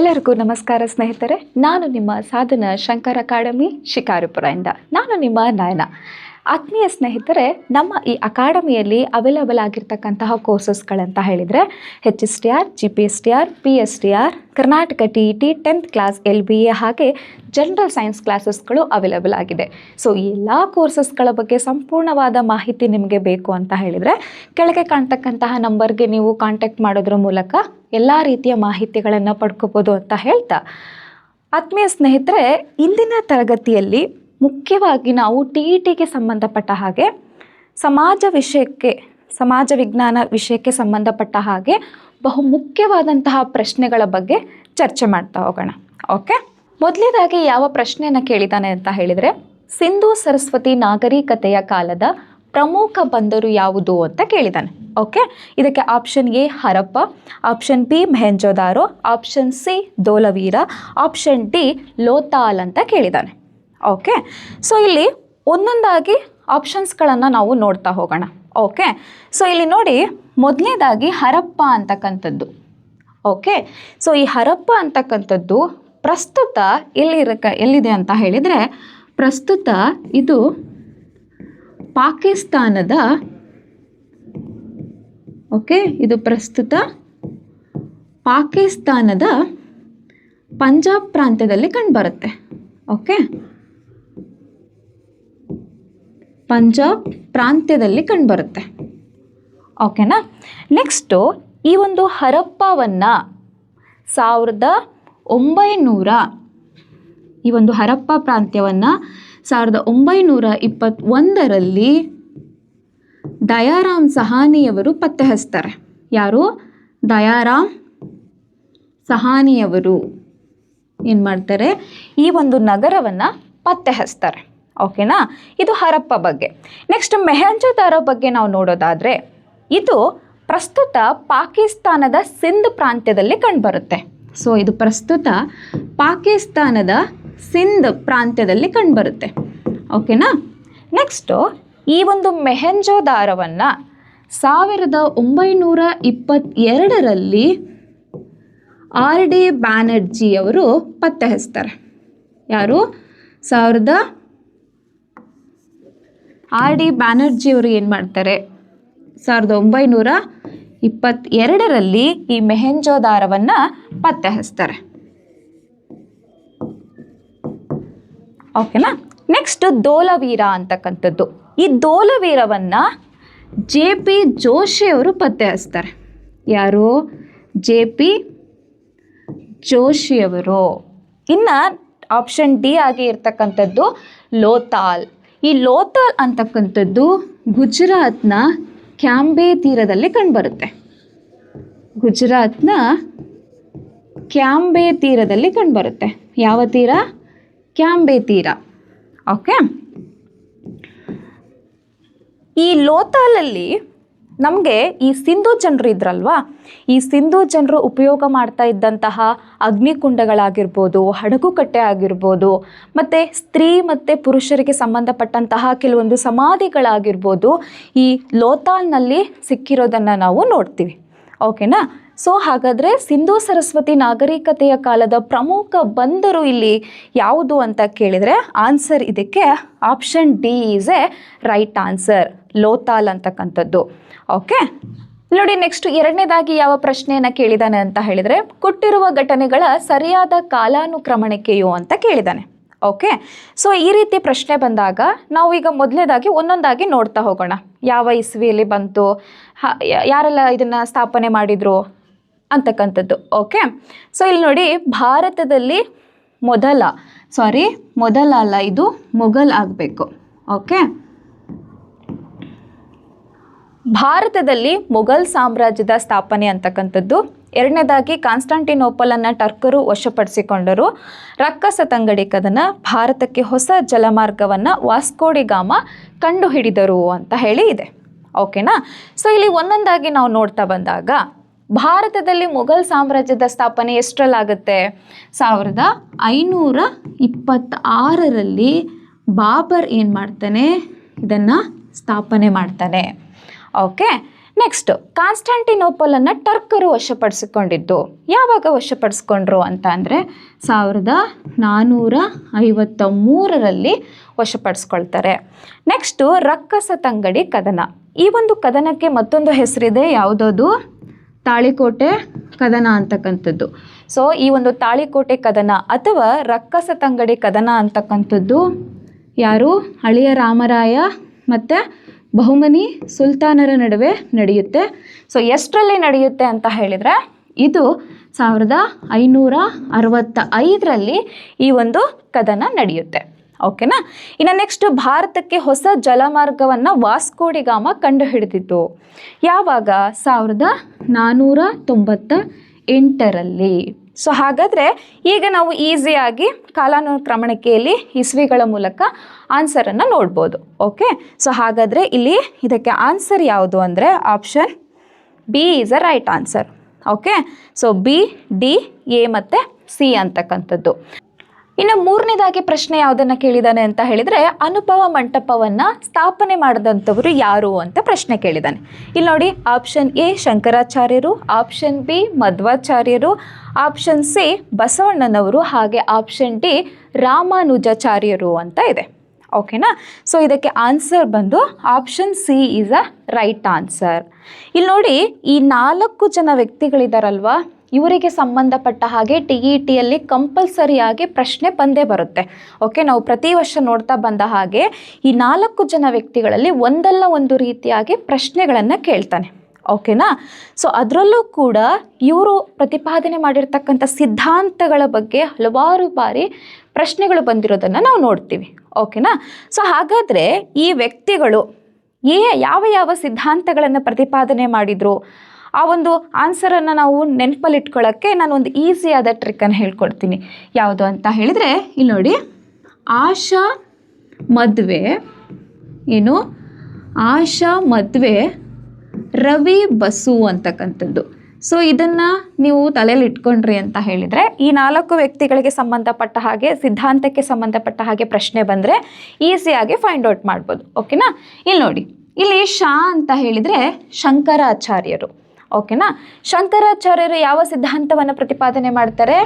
ಎಲ್ಲರಿಗೂ ನಮಸ್ಕಾರ ಸ್ನೇಹಿತರೆ. ನಾನು ನಿಮ್ಮ ಸಾಧನ ಶಂಕರ್ ಅಕಾಡೆಮಿ ಶಿಕಾರಿಪುರದಿಂದ. ನಾನು ನಿಮ್ಮ ನಯನ. ಆತ್ಮೀಯ ಸ್ನೇಹಿತರೆ, ನಮ್ಮ ಈ ಅಕಾಡೆಮಿಯಲ್ಲಿ ಅವೈಲಬಲ್ ಆಗಿರ್ತಕ್ಕಂತಹ ಕೋರ್ಸಸ್ಗಳಂತ ಹೇಳಿದರೆ HSTR, GPSTR, PSTR, Karnataka TET, 10th class LBA ಹಾಗೆ ಜನರಲ್ ಸೈನ್ಸ್ ಕ್ಲಾಸಸ್ಗಳು ಅವೈಲಬಲ್ ಆಗಿದೆ. ಸೊ ಈ ಎಲ್ಲ ಕೋರ್ಸಸ್ಗಳ ಬಗ್ಗೆ ಸಂಪೂರ್ಣವಾದ ಮಾಹಿತಿ ನಿಮಗೆ ಬೇಕು ಅಂತ ಹೇಳಿದರೆ ಕೆಳಗೆ ಕಾಣ್ತಕ್ಕಂತಹ ನಂಬರ್ಗೆ ನೀವು ಕಾಂಟ್ಯಾಕ್ಟ್ ಮಾಡೋದ್ರ ಮೂಲಕ ಎಲ್ಲ ರೀತಿಯ ಮಾಹಿತಿಗಳನ್ನು ಪಡ್ಕೋಬೋದು ಅಂತ ಹೇಳ್ತಾ, ಆತ್ಮೀಯ ಸ್ನೇಹಿತರೆ, ಇಂದಿನ ತರಗತಿಯಲ್ಲಿ ಮುಖ್ಯವಾಗಿ ನಾವು TETಗೆ ಸಂಬಂಧಪಟ್ಟ ಹಾಗೆ ಸಮಾಜ ವಿಜ್ಞಾನ ವಿಷಯಕ್ಕೆ ಸಂಬಂಧಪಟ್ಟ ಹಾಗೆ ಬಹು ಮುಖ್ಯವಾದಂತಹ ಪ್ರಶ್ನೆಗಳ ಬಗ್ಗೆ ಚರ್ಚೆ ಮಾಡ್ತಾ ಹೋಗೋಣ. ಓಕೆ, ಮೊದಲನೇದಾಗಿ ಯಾವ ಪ್ರಶ್ನೆಯನ್ನು ಕೇಳಿದ್ದಾನೆ ಅಂತ ಹೇಳಿದರೆ, ಸಿಂಧೂ ಸರಸ್ವತಿ ನಾಗರಿಕತೆಯ ಕಾಲದ ಪ್ರಮುಖ ಬಂದರು ಯಾವುದು ಅಂತ ಕೇಳಿದ್ದಾನೆ. ಓಕೆ, ಇದಕ್ಕೆ option A Harappa, option B Mohenjodaro, option C Dholavira, option D Lothal ಅಂತ ಕೇಳಿದ್ದಾನೆ. ಓಕೆ, ಸೊ ಇಲ್ಲಿ ಒಂದೊಂದಾಗಿ ಆಪ್ಷನ್ಸ್ಗಳನ್ನು ನಾವು ನೋಡ್ತಾ ಹೋಗೋಣ. ಓಕೆ, ಸೊ ಇಲ್ಲಿ ನೋಡಿ, ಮೊದಲನೇದಾಗಿ ಹರಪ್ಪ ಅಂತಕ್ಕಂಥದ್ದು. ಓಕೆ, ಸೊ ಈ ಹರಪ್ಪ ಅಂತಕ್ಕಂಥದ್ದು ಪ್ರಸ್ತುತ ಎಲ್ಲಿದೆ ಅಂತ ಹೇಳಿದರೆ, ಪ್ರಸ್ತುತ ಇದು ಪಾಕಿಸ್ತಾನದ ಪಾಕಿಸ್ತಾನದ ಪಂಜಾಬ್ ಪ್ರಾಂತ್ಯದಲ್ಲಿ ಕಂಡುಬರುತ್ತೆ. ಓಕೆ, ಪಂಜಾಬ್ ಪ್ರಾಂತ್ಯದಲ್ಲಿ ಕಂಡುಬರುತ್ತೆ. ಓಕೆನಾ. ನೆಕ್ಸ್ಟು ಈ ಒಂದು ಹರಪ್ಪವನ್ನು ಈ ಒಂದು ಹರಪ್ಪ ಪ್ರಾಂತ್ಯವನ್ನು 1921ರಲ್ಲಿ ದಯಾರಾಮ್ ಸಹಾನಿಯವರು ಪತ್ತೆ ಹಚ್ತಾರೆ. ಯಾರು? ದಯಾರಾಮ್ ಸಹಾನಿಯವರು ಏನು ಮಾಡ್ತಾರೆ, ಈ ಒಂದು ನಗರವನ್ನು ಪತ್ತೆ ಹಚ್ತಾರೆ. ಓಕೆನಾ, ಇದು ಹರಪ್ಪ ಬಗ್ಗೆ. ನೆಕ್ಸ್ಟ್ ಮೊಹೆಂಜೊದಾರೋ ಬಗ್ಗೆ ನಾವು ನೋಡೋದಾದರೆ, ಇದು ಪ್ರಸ್ತುತ ಪಾಕಿಸ್ತಾನದ ಸಿಂಧ್ ಪ್ರಾಂತ್ಯದಲ್ಲಿ ಕಂಡುಬರುತ್ತೆ. ಸೊ ಇದು ಪ್ರಸ್ತುತ ಪಾಕಿಸ್ತಾನದ ಸಿಂಧ್ ಪ್ರಾಂತ್ಯದಲ್ಲಿ ಕಂಡುಬರುತ್ತೆ. ಓಕೆನಾ. ನೆಕ್ಸ್ಟು ಈ ಒಂದು ಮೊಹೆಂಜೊದಾರೋವನ್ನು 1922ರಲ್ಲಿ RD ಬ್ಯಾನರ್ಜಿಯವರು ಪತ್ತೆ ಹಚ್ತಾರೆ. ಯಾರು? RD ಬ್ಯಾನರ್ಜಿಯವರು ಏನು ಮಾಡ್ತಾರೆ, 1922ರಲ್ಲಿ ಈ ಮೊಹೆಂಜೊದಾರೋವನ್ನು ಪತ್ತೆ ಹಚ್ತಾರೆ. ಓಕೆನಾ. ನೆಕ್ಸ್ಟ್ ಧೋಲವೀರ ಅಂತಕ್ಕಂಥದ್ದು. ಈ ಧೋಲವೀರವನ್ನು JP ಜೋಶಿಯವರು ಪತ್ತೆ ಹಚ್ತಾರೆ. ಯಾರು? JP ಜೋಶಿಯವರು. ಇನ್ನು ಆಪ್ಷನ್ ಡಿ ಆಗಿ ಇರ್ತಕ್ಕಂಥದ್ದು ಲೋಥಾಲ್. ಈ ಲೋಥಾಲ್ ಅಂತಕ್ಕಂಥದ್ದು ಗುಜರಾತ್ನ ಕ್ಯಾಂಬೆ ತೀರದಲ್ಲಿ ಕಂಡುಬರುತ್ತೆ. ಗುಜರಾತ್ನ ಕ್ಯಾಂಬೆ ತೀರದಲ್ಲಿ ಕಂಡುಬರುತ್ತೆ. ಯಾವ ತೀರ? ಕ್ಯಾಂಬೆ ತೀರ. ಓಕೆ, ಈ ಲೋಥಾಲಲ್ಲಿ ನಮಗೆ ಈ ಸಿಂಧೂ ಜನರು ಇದ್ರಲ್ವಾ, ಈ ಸಿಂಧೂ ಜನರು ಉಪಯೋಗ ಮಾಡ್ತಾ ಇದ್ದಂತಹ ಅಗ್ನಿಕುಂಡಗಳಾಗಿರ್ಬೋದು, ಹಡಗುಕಟ್ಟೆ ಆಗಿರ್ಬೋದು, ಮತ್ತು ಸ್ತ್ರೀ ಮತ್ತು ಪುರುಷರಿಗೆ ಸಂಬಂಧಪಟ್ಟಂತಹ ಕೆಲವೊಂದು ಸಮಾಧಿಗಳಾಗಿರ್ಬೋದು, ಈ ಲೋಥಾಲ್ನಲ್ಲಿ ಸಿಕ್ಕಿರೋದನ್ನು ನಾವು ನೋಡ್ತೀವಿ. ಓಕೆನಾ. ಸೊ ಹಾಗಾದರೆ ಸಿಂಧೂ ಸರಸ್ವತಿ ನಾಗರಿಕತೆಯ ಕಾಲದ ಪ್ರಮುಖ ಬಂದರು ಇಲ್ಲಿ ಯಾವುದು ಅಂತ ಕೇಳಿದರೆ, ಆನ್ಸರ್ ಇದಕ್ಕೆ option D is a right answer, Lothal ಅಂತಕ್ಕಂಥದ್ದು. ಓಕೆ, ನೋಡಿ, ನೆಕ್ಸ್ಟ್ ಎರಡನೇದಾಗಿ ಯಾವ ಪ್ರಶ್ನೆಯನ್ನು ಕೇಳಿದ್ದಾನೆ ಅಂತ ಹೇಳಿದರೆ, ಕೊಟ್ಟಿರುವ ಘಟನೆಗಳ ಸರಿಯಾದ ಕಾಲಾನುಕ್ರಮಣಿಕೆಯು ಅಂತ ಕೇಳಿದ್ದಾನೆ. ಓಕೆ, ಸೊ ಈ ರೀತಿ ಪ್ರಶ್ನೆ ಬಂದಾಗ ನಾವು ಈಗ ಮೊದಲನೇದಾಗಿ ಒಂದೊಂದಾಗಿ ನೋಡ್ತಾ ಹೋಗೋಣ. ಯಾವ ಇಸ್ವಿಯಲ್ಲಿ ಬಂತು, ಯಾರೆಲ್ಲ ಇದನ್ನು ಸ್ಥಾಪನೆ ಮಾಡಿದರು ಅಂತಕ್ಕಂಥದ್ದು. ಓಕೆ, ಸೊ ಇಲ್ಲಿ ನೋಡಿ, ಭಾರತದಲ್ಲಿ ಮೊದಲ ಅಲ್ಲ, ಇದು ಮೊಘಲ್ ಆಗಬೇಕು. ಓಕೆ, ಭಾರತದಲ್ಲಿ ಮೊಘಲ್ ಸಾಮ್ರಾಜ್ಯದ ಸ್ಥಾಪನೆ ಅಂತಕ್ಕಂಥದ್ದು. ಎರಡನೇದಾಗಿ ಕಾನ್ಸ್ಟಾಂಟಿನೋಪಲನ್ನು ಟರ್ಕರು ವಶಪಡಿಸಿಕೊಂಡರು. ರಕ್ಕಸ ತಂಗಡಿಕದನ್ನು ಭಾರತಕ್ಕೆ ಹೊಸ ಜಲಮಾರ್ಗವನ್ನು ವಾಸ್ಕೋಡಿ ಗಾಮ ಕಂಡುಹಿಡಿದರು ಅಂತ ಹೇಳಿ ಇದೆ. ಓಕೆನಾ. ಸೊ ಇಲ್ಲಿ ಒಂದೊಂದಾಗಿ ನಾವು ನೋಡ್ತಾ ಬಂದಾಗ, ಭಾರತದಲ್ಲಿ ಮೊಘಲ್ ಸಾಮ್ರಾಜ್ಯದ ಸ್ಥಾಪನೆ ಎಷ್ಟರಲ್ಲಾಗುತ್ತೆ? 1526ರಲ್ಲಿ ಬಾಬರ್ ಏನು ಮಾಡ್ತಾನೆ, ಇದನ್ನು ಸ್ಥಾಪನೆ ಮಾಡ್ತಾನೆ. ಓಕೆ, ನೆಕ್ಸ್ಟ್, ಕಾನ್ಸ್ಟಾಂಟಿನೋಪಲನ್ನು ಟರ್ಕರು ವಶಪಡಿಸಿಕೊಂಡಿದ್ದು ಯಾವಾಗ ವಶಪಡಿಸ್ಕೊಂಡ್ರು ಅಂತ ಅಂದರೆ 1453ರಲ್ಲಿ ವಶಪಡಿಸ್ಕೊಳ್ತಾರೆ. ನೆಕ್ಸ್ಟು, ರಕ್ಕಸ ತಂಗಡಿ ಕದನ. ಈ ಒಂದು ಕದನಕ್ಕೆ ಮತ್ತೊಂದು ಹೆಸರಿದೆ, ಯಾವುದದು? ತಾಳಿಕೋಟೆ ಕದನ ಅಂತಕ್ಕಂಥದ್ದು. ಸೊ ಈ ಒಂದು ತಾಳಿಕೋಟೆ ಕದನ ಅಥವಾ ರಕ್ಕಸ ತಂಗಡಿ ಕದನ ಅಂತಕ್ಕಂಥದ್ದು ಯಾರು? ಅಳಿಯ ರಾಮರಾಯ ಮತ್ತು ಬಹುಮನಿ ಸುಲ್ತಾನರ ನಡುವೆ ನಡೆಯುತ್ತೆ. ಸೊ ಎಷ್ಟರಲ್ಲಿ ನಡೆಯುತ್ತೆ ಅಂತ ಹೇಳಿದರೆ ಇದು 1565ರಲ್ಲಿ ಈ ಒಂದು ಕದನ ನಡೆಯುತ್ತೆ. ಓಕೆನಾ. ಇನ್ನು ನೆಕ್ಸ್ಟ್, ಭಾರತಕ್ಕೆ ಹೊಸ ಜಲಮಾರ್ಗವನ್ನು ವಾಸ್ಕೋಡಿಗಾಮ ಕಂಡುಹಿಡಿದಿದ್ದು ಯಾವಾಗ? 1498ರಲ್ಲಿ. ಸೊ ಹಾಗಾದರೆ ಈಗ ನಾವು ಈಸಿಯಾಗಿ ಕಾಲಾನುಕ್ರಮಣಿಕೆಯಲ್ಲಿ ಇಸ್ವಿಗಳ ಮೂಲಕ ಆನ್ಸರನ್ನು ನೋಡ್ಬೋದು. ಓಕೆ. ಸೊ ಹಾಗಾದರೆ ಇಲ್ಲಿ ಇದಕ್ಕೆ ಆನ್ಸರ್ ಯಾವುದು ಅಂದರೆ option B is a right answer. Okay. So B, D, A ಮತ್ತು ಸಿ ಅಂತಕ್ಕಂಥದ್ದು. ಇನ್ನು ಮೂರನೇದಾಗಿ ಪ್ರಶ್ನೆ ಯಾವುದನ್ನು ಕೇಳಿದ್ದಾನೆ ಅಂತ ಹೇಳಿದರೆ ಅನುಭವ ಮಂಟಪವನ್ನು ಸ್ಥಾಪನೆ ಮಾಡಿದಂಥವರು ಯಾರು ಅಂತ ಪ್ರಶ್ನೆ ಕೇಳಿದ್ದಾನೆ. ಇಲ್ಲಿ ನೋಡಿ, ಆಪ್ಷನ್ ಎ ಶಂಕರಾಚಾರ್ಯರು, ಆಪ್ಷನ್ ಬಿ ಮಧ್ವಾಚಾರ್ಯರು, ಆಪ್ಷನ್ ಸಿ ಬಸವಣ್ಣನವರು, ಹಾಗೆ ಆಪ್ಷನ್ ಡಿ ರಾಮಾನುಜಾಚಾರ್ಯರು ಅಂತ ಇದೆ. ಓಕೆನಾ. ಸೊ ಇದಕ್ಕೆ ಆನ್ಸರ್ ಬಂದು option C is a right answer. ಇಲ್ಲಿ ನೋಡಿ, ಈ 4 ಜನ ವ್ಯಕ್ತಿಗಳಿದಾರಲ್ವಾ, ಇವರಿಗೆ ಸಂಬಂಧಪಟ್ಟ ಹಾಗೆ TETಯಲ್ಲಿ ಕಂಪಲ್ಸರಿಯಾಗಿ ಪ್ರಶ್ನೆ ಬಂದೇ ಬರುತ್ತೆ. ಓಕೆ. ನಾವು ಪ್ರತಿ ವರ್ಷ ನೋಡ್ತಾ ಬಂದ ಹಾಗೆ ಈ 4 ಜನ ವ್ಯಕ್ತಿಗಳಲ್ಲಿ ಒಂದಲ್ಲ ಒಂದು ರೀತಿಯಾಗಿ ಪ್ರಶ್ನೆಗಳನ್ನು ಕೇಳ್ತಾನೆ. ಓಕೆನಾ. ಸೊ ಅದರಲ್ಲೂ ಕೂಡ ಇವರು ಪ್ರತಿಪಾದನೆ ಮಾಡಿರ್ತಕ್ಕಂಥ ಸಿದ್ಧಾಂತಗಳ ಬಗ್ಗೆ ಹಲವಾರು ಬಾರಿ ಪ್ರಶ್ನೆಗಳು ಬಂದಿರೋದನ್ನು ನಾವು ನೋಡ್ತೀವಿ. ಓಕೆನಾ. ಸೊ ಹಾಗಾದರೆ ಈ ವ್ಯಕ್ತಿಗಳು ಯಾವ ಯಾವ ಸಿದ್ಧಾಂತಗಳನ್ನು ಪ್ರತಿಪಾದನೆ ಮಾಡಿದರು, ಆ ಒಂದು ಆನ್ಸರನ್ನು ನಾವು ನೆನಪಲ್ಲಿಟ್ಕೊಳ್ಳೋಕ್ಕೆ ನಾನು ಒಂದು ಈಸಿಯಾದ ಟ್ರಿಕ್ಕನ್ನು ಹೇಳ್ಕೊಡ್ತೀನಿ. ಯಾವುದು ಅಂತ ಹೇಳಿದರೆ ಇಲ್ಲಿ ನೋಡಿ, ಆಶಾ ಮದುವೆ ರವಿ ಬಸು ಅಂತಕ್ಕಂಥದ್ದು. ಸೊ ಇದನ್ನು ನೀವು ತಲೆಯಲ್ಲಿ ಇಟ್ಕೊಂಡ್ರಿ ಅಂತ ಹೇಳಿದರೆ ಈ 4 ವ್ಯಕ್ತಿಗಳಿಗೆ ಸಂಬಂಧಪಟ್ಟ ಹಾಗೆ ಸಿದ್ಧಾಂತಕ್ಕೆ ಸಂಬಂಧಪಟ್ಟ ಹಾಗೆ ಪ್ರಶ್ನೆ ಬಂದರೆ ಈಸಿಯಾಗಿ ಫೈಂಡ್ ಔಟ್ ಮಾಡ್ಬೋದು. ಓಕೆನಾ. ಇಲ್ಲಿ ನೋಡಿ, ಇಲ್ಲಿ ಶಾ ಅಂತ ಹೇಳಿದರೆ ಶಂಕರಾಚಾರ್ಯರು. ಓಕೆನಾ. ಶಂಕರಾಚಾರ್ಯರು ಯಾವ ಸಿದ್ಧಾಂತವನ್ನು ಪ್ರತಿಪಾದನೆ ಮಾಡ್ತಾರೆ?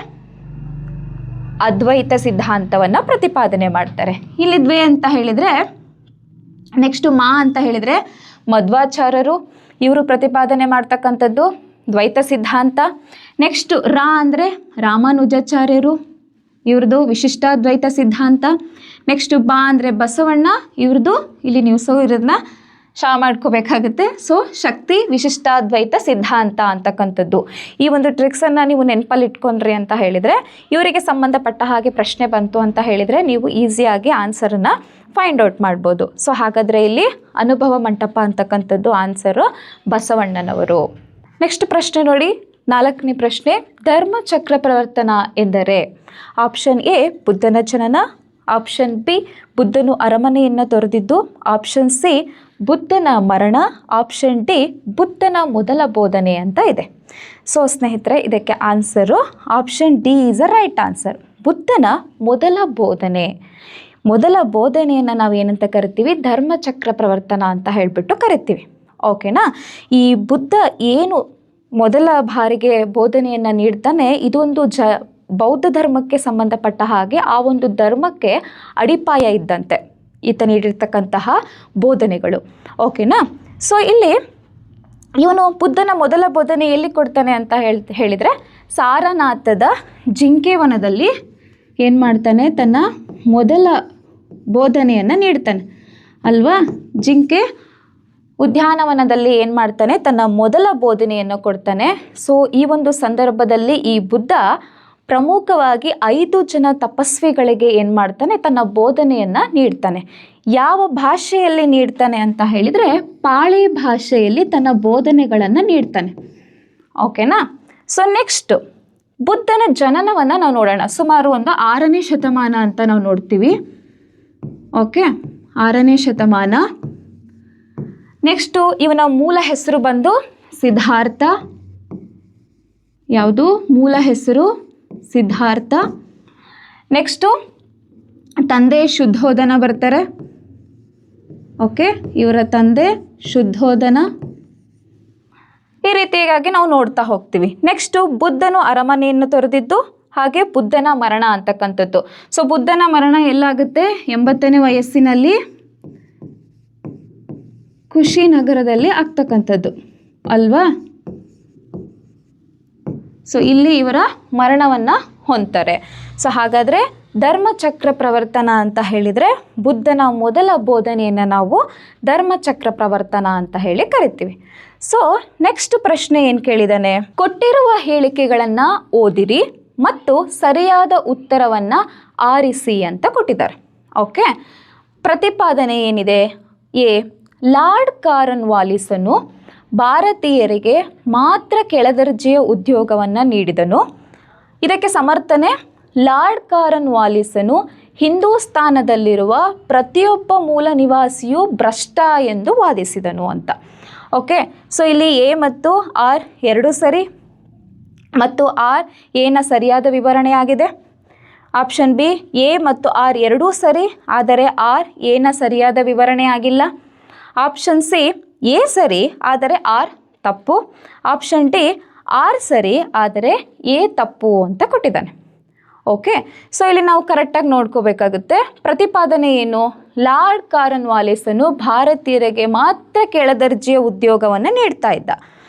ಅದ್ವೈತ ಸಿದ್ಧಾಂತವನ್ನು ಪ್ರತಿಪಾದನೆ ಮಾಡ್ತಾರೆ. ಇಲ್ಲಿ ದ್ವೇ ಅಂತ ಹೇಳಿದರೆ, ನೆಕ್ಸ್ಟು ಮಾ ಅಂತ ಹೇಳಿದರೆ ಮಧ್ವಾಚಾರ್ಯರು, ಇವರು ಪ್ರತಿಪಾದನೆ ಮಾಡ್ತಕ್ಕಂಥದ್ದು ದ್ವೈತ ಸಿದ್ಧಾಂತ. ನೆಕ್ಸ್ಟು ರಾ ಅಂದರೆ ರಾಮಾನುಜಾಚಾರ್ಯರು, ಇವ್ರದ್ದು ವಿಶಿಷ್ಟಾದ್ವೈತ ಸಿದ್ಧಾಂತ. ನೆಕ್ಸ್ಟು ಬಾ ಅಂದರೆ ಬಸವಣ್ಣ, ಇವ್ರದ್ದು ಇಲ್ಲಿ ನೀವು ಇರೋದನ್ನ ಶಾ ಮಾಡ್ಕೋಬೇಕಾಗುತ್ತೆ. ಸೊ ಶಕ್ತಿ ವಿಶಿಷ್ಟಾದ್ವೈತ ಸಿದ್ಧಾಂತ ಅಂತಕ್ಕಂಥದ್ದು. ಈ ಒಂದು ಟ್ರಿಕ್ಸನ್ನು ನೀವು ನೆನಪಲ್ಲಿ ಇಟ್ಕೊಂಡ್ರಿ ಅಂತ ಹೇಳಿದರೆ, ಇವರಿಗೆ ಸಂಬಂಧಪಟ್ಟ ಹಾಗೆ ಪ್ರಶ್ನೆ ಬಂತು ಅಂತ ಹೇಳಿದರೆ ನೀವು ಈಸಿಯಾಗಿ ಆನ್ಸರನ್ನು ಫೈಂಡ್ ಔಟ್ ಮಾಡ್ಬೋದು. ಸೊ ಹಾಗಾದರೆ ಇಲ್ಲಿ ಅನುಭವ ಮಂಟಪ ಅಂತಕ್ಕಂಥದ್ದು ಆನ್ಸರು ಬಸವಣ್ಣನವರು. ನೆಕ್ಸ್ಟ್ ಪ್ರಶ್ನೆ ನೋಡಿ, 4ನೇ ಪ್ರಶ್ನೆ, ಧರ್ಮಚಕ್ರ ಪ್ರವರ್ತನ ಎಂದರೆ? ಆಪ್ಷನ್ ಎ ಬುದ್ಧನ ಜನನ, ಆಪ್ಷನ್ ಬಿ ಬುದ್ಧನು ಅರಮನೆಯನ್ನು ತೊರೆದಿದ್ದು, ಆಪ್ಷನ್ ಸಿ ಬುದ್ಧನ ಮರಣ, ಆಪ್ಷನ್ ಡಿ ಬುದ್ಧನ ಮೊದಲ ಬೋಧನೆ ಅಂತ ಇದೆ. ಸೊ ಸ್ನೇಹಿತರೆ, ಇದಕ್ಕೆ answer option D is a right answer. ಬುದ್ಧನ ಮೊದಲ ಬೋಧನೆಯನ್ನು ನಾವು ಏನಂತ ಕರಿತೀವಿ? ಧರ್ಮಚಕ್ರ ಪ್ರವರ್ತನ ಅಂತ ಹೇಳಿಬಿಟ್ಟು ಕರಿತೀವಿ. ಓಕೆನಾ. ಈ ಬುದ್ಧ ಏನು ಮೊದಲ ಬಾರಿಗೆ ಬೋಧನೆಯನ್ನು ನೀಡ್ತಾನೆ, ಇದೊಂದು ಬೌದ್ಧ ಧರ್ಮಕ್ಕೆ ಸಂಬಂಧಪಟ್ಟ ಹಾಗೆ ಆ ಒಂದು ಧರ್ಮಕ್ಕೆ ಅಡಿಪಾಯ ಇದ್ದಂತೆ ಈತ ನೀಡಿರ್ತಕ್ಕಂತಹ ಬೋಧನೆಗಳು. ಓಕೆನಾ. ಸೊ ಇಲ್ಲಿ ಇವನು ಬುದ್ಧನ ಮೊದಲ ಬೋಧನೆ ಎಲ್ಲಿ ಕೊಡ್ತಾನೆ ಅಂತ ಹೇಳಿದರೆ ಸಾರನಾಥದ ಜಿಂಕೆವನದಲ್ಲಿ ಏನು ಮಾಡ್ತಾನೆ? ತನ್ನ ಮೊದಲ ಬೋಧನೆಯನ್ನು ನೀಡ್ತಾನೆ ಅಲ್ವಾ. ಜಿಂಕೆ ಉದ್ಯಾನವನದಲ್ಲಿ ಏನು ಮಾಡ್ತಾನೆ? ತನ್ನ ಮೊದಲ ಬೋಧನೆಯನ್ನು ಕೊಡ್ತಾನೆ. ಸೊ ಈ ಒಂದು ಸಂದರ್ಭದಲ್ಲಿ ಈ ಬುದ್ಧ ಪ್ರಮುಖವಾಗಿ 5 ಜನ ತಪಸ್ವಿಗಳಿಗೆ ಏನು ಮಾಡ್ತಾನೆ? ತನ್ನ ಬೋಧನೆಯನ್ನು ನೀಡ್ತಾನೆ. ಯಾವ ಭಾಷೆಯಲ್ಲಿ ನೀಡ್ತಾನೆ ಅಂತ ಹೇಳಿದರೆ ಪಾಳಿ ಭಾಷೆಯಲ್ಲಿ ತನ್ನ ಬೋಧನೆಗಳನ್ನು ನೀಡ್ತಾನೆ. ಓಕೆನಾ. ಸೊ ನೆಕ್ಸ್ಟ್, ಬುದ್ಧನ ಜನನವನ್ನು ನಾವು ನೋಡೋಣ. ಸುಮಾರು ಒಂದು 6ನೇ ಶತಮಾನ ಅಂತ ನಾವು ನೋಡ್ತೀವಿ. ಓಕೆ, 6ನೇ ಶತಮಾನ. ನೆಕ್ಸ್ಟು ಇವನ ಮೂಲ ಹೆಸರು ಬಂದು ಸಿದ್ಧಾರ್ಥ. ಯಾವುದು ಮೂಲ ಹೆಸರು? ಸಿದ್ಧಾರ್ಥ. ನೆಕ್ಸ್ಟು ತಂದೆ ಶುದ್ಧೋಧನ ಬರ್ತಾರೆ. ಓಕೆ, ಇವರ ತಂದೆ ಶುದ್ಧೋಧನ. ಈ ರೀತಿಯಾಗಿ ನಾವು ನೋಡ್ತಾ ಹೋಗ್ತೀವಿ. ನೆಕ್ಸ್ಟು ಬುದ್ಧನು ಅರಮನೆಯನ್ನು ತೊರೆದಿದ್ದು, ಹಾಗೆ ಬುದ್ಧನ ಮರಣ ಅಂತಕ್ಕಂಥದ್ದು. ಸೊ ಬುದ್ಧನ ಮರಣ ಎಲ್ಲಾಗುತ್ತೆ? 80ನೇ ವಯಸ್ಸಿನಲ್ಲಿ ಕುಶಿನಗರದಲ್ಲಿ ಆಗ್ತಕ್ಕಂಥದ್ದು ಅಲ್ವಾ? ಸೊ ಇಲ್ಲಿ ಇವರ ಮರಣವನ್ನು ಹೊಂದ್ತಾರೆ. ಸೊ ಹಾಗಾದರೆ ಧರ್ಮಚಕ್ರ ಪ್ರವರ್ತನ ಅಂತ ಹೇಳಿದರೆ ಬುದ್ಧನ ಮೊದಲ ಬೋಧನೆಯನ್ನು ನಾವು ಧರ್ಮಚಕ್ರ ಪ್ರವರ್ತನ ಅಂತ ಹೇಳಿ ಕರಿತೀವಿ. ಸೊ ನೆಕ್ಸ್ಟ್ ಪ್ರಶ್ನೆ ಏನು ಕೇಳಿದಾನೆ? ಕೊಟ್ಟಿರುವ ಹೇಳಿಕೆಗಳನ್ನು ಓದಿರಿ ಮತ್ತು ಸರಿಯಾದ ಉತ್ತರವನ್ನು ಆರಿಸಿ ಅಂತ ಕೊಟ್ಟಿದ್ದಾರೆ. ಓಕೆ, ಪ್ರತಿಪಾದನೆ ಏನಿದೆ? ಎ, ಲಾರ್ಡ್ ಕಾರ್ನ್ ವಾಲಿಸನು ಭಾರತೀಯರಿಗೆ ಮಾತ್ರ ಕೆಳದರ್ಜೆಯ ಉದ್ಯೋಗವನ್ನು ನೀಡಿದನು. ಇದಕ್ಕೆ ಸಮರ್ಥನೆ, ಲಾರ್ಡ್ ಕಾರ್ನ್ ವಾಲಿಸನು ಹಿಂದೂಸ್ತಾನದಲ್ಲಿರುವ ಪ್ರತಿಯೊಬ್ಬ ಮೂಲ ನಿವಾಸಿಯು ಭ್ರಷ್ಟ ಎಂದು ವಾದಿಸಿದನು ಅಂತ. ಓಕೆ, ಸೊ ಇಲ್ಲಿ ಎ ಮತ್ತು ಆರ್ ಎರಡೂ ಸರಿ ಮತ್ತು ಆರ್ ಎನ ಸರಿಯಾದ ವಿವರಣೆಯಾಗಿದೆ. ಆಪ್ಷನ್ ಬಿ, ಎ ಮತ್ತು ಆರ್ ಎರಡೂ ಸರಿ, ಆದರೆ ಆರ್ ಎನ ಸರಿಯಾದ ವಿವರಣೆ ಆಗಿಲ್ಲ. ಆಪ್ಷನ್ ಸಿ, ಎ ಸರಿ ಆದರೆ ಆರ್ ತಪ್ಪು. ಆಪ್ಷನ್ ಡಿ, ಆರ್ ಸರಿ ಆದರೆ ಎ ತಪ್ಪು ಅಂತ ಕೊಟ್ಟಿದ್ದಾನೆ. ಓಕೆ, ಸೊ ಇಲ್ಲಿ ನಾವು ಕರೆಕ್ಟಾಗಿ ನೋಡ್ಕೋಬೇಕಾಗುತ್ತೆ. ಪ್ರತಿಪಾದನೆ ಏನು? ಲಾರ್ಡ್ ಕಾರ್ನ್ ವಾಲಿಸನು ಭಾರತೀಯರಿಗೆ ಮಾತ್ರ ಕೆಳದರ್ಜೆಯ ಉದ್ಯೋಗವನ್ನು ನೀಡ್ತಾ ಇದ್ದ.